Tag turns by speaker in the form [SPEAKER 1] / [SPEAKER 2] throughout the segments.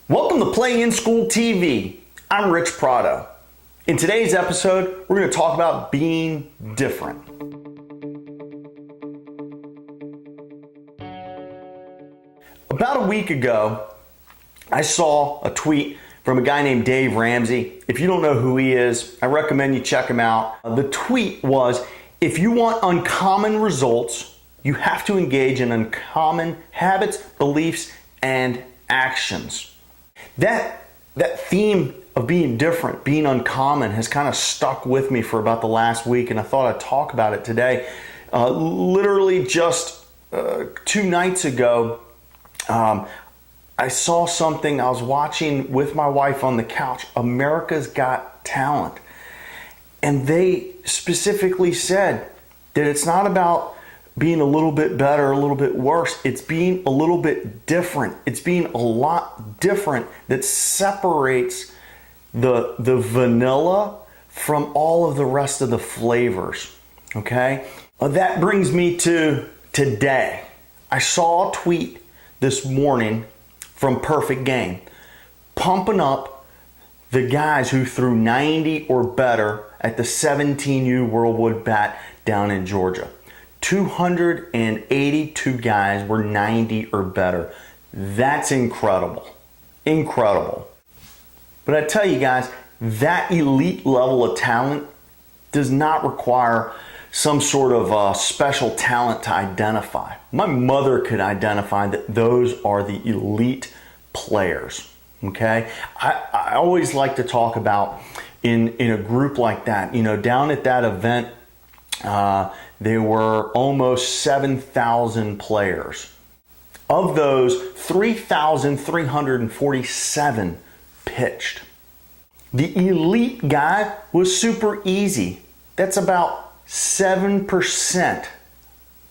[SPEAKER 1] Welcome to Play in School TV. I'm Rich Prado. In today's episode, we're going to talk about being different. About a week ago, I saw a tweet from a guy named Dave Ramsey. If you don't know who he is, I recommend you check him out. The tweet was, if you want uncommon results, you have to engage in uncommon habits, beliefs, and actions. That theme of being different, being uncommon, has kind of stuck with me for about the last week, and I thought I'd talk about it today. Literally just 2 nights ago, I saw something. I was watching with my wife on the couch, America's Got Talent, and they specifically said that it's not about being a little bit better, a little bit worse. It's being a little bit different. It's being a lot different that separates the vanilla from all of the rest of the flavors, okay? That brings me to today. I saw a tweet this morning from Perfect Game, pumping up the guys who threw 90 or better at the 17U World Wood Bat down in Georgia. 282 guys were 90 or better. That's incredible. Incredible. But I tell you guys, that elite level of talent does not require some sort of special talent to identify. My mother could identify that those are the elite players. Okay? I always like to talk about in a group like that, down at that event, there were almost 7,000 players. Of those, 3,347 pitched. The elite guy was super easy. That's about 7%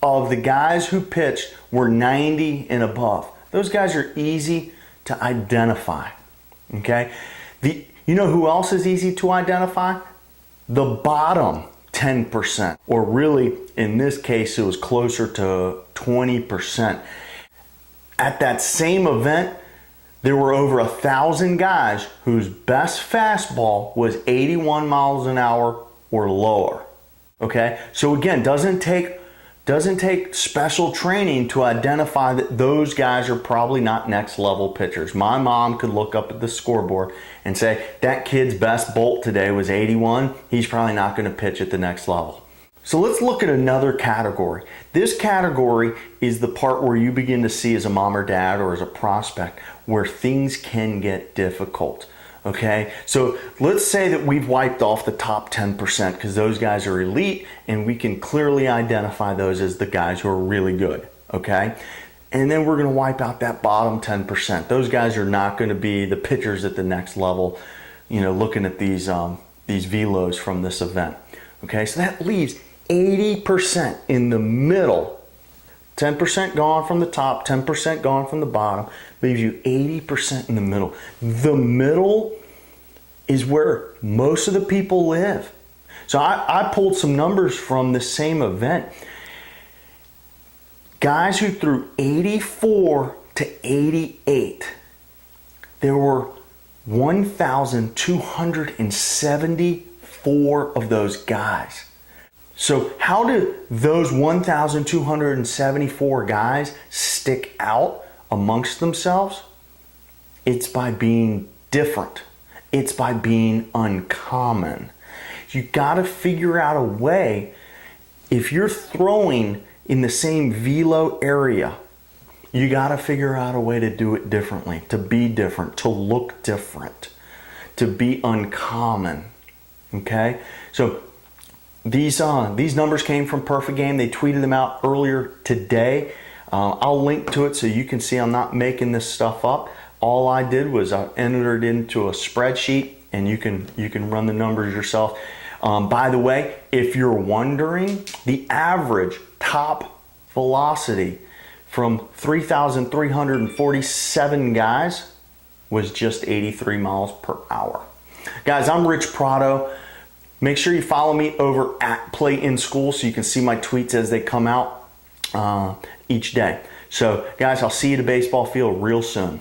[SPEAKER 1] of the guys who pitched were 90 and above. Those guys are easy to identify. Okay? You know who else is easy to identify? The bottom 10%, or really in this case it was closer to 20%. At that same event, there were over 1,000 guys whose best fastball was 81 miles an hour or lower. Okay, so again, doesn't take special training to identify that those guys are probably not next level pitchers. My mom could look up at the scoreboard and say, that kid's best bolt today was 81. He's probably not going to pitch at the next level. So let's look at another category. This category is the part where you begin to see as a mom or dad or as a prospect where things can get difficult. Okay, so let's say that we've wiped off the top 10% because those guys are elite and we can clearly identify those as the guys who are really good. Okay, and then we're going to wipe out that bottom 10%. Those guys are not going to be the pitchers at the next level, looking at these velos from this event. Okay, so that leaves 80% in the middle. 10% gone from the top, 10% gone from the bottom, leaves you 80% in the middle. The middle is where most of the people live. So I pulled some numbers from the same event. Guys who threw 84 to 88, there were 1,274 of those guys. So how do those 1,274 guys stick out amongst themselves? It's by being different. It's by being uncommon. You got to figure out a way, if you're throwing in the same velo area, you got to figure out a way to do it differently, to be different, to look different, to be uncommon. Okay? So these numbers came from Perfect Game. They tweeted them out earlier today. I'll link to it so you can see I'm not making this stuff up. All I did was I entered it into a spreadsheet, and you can run the numbers yourself. By the way, if you're wondering, the average top velocity from 3,347 guys was just 83 miles per hour. Guys, I'm Rich Prado. Make sure you follow me over at Play in School so you can see my tweets as they come out each day. So guys, I'll see you at the baseball field real soon.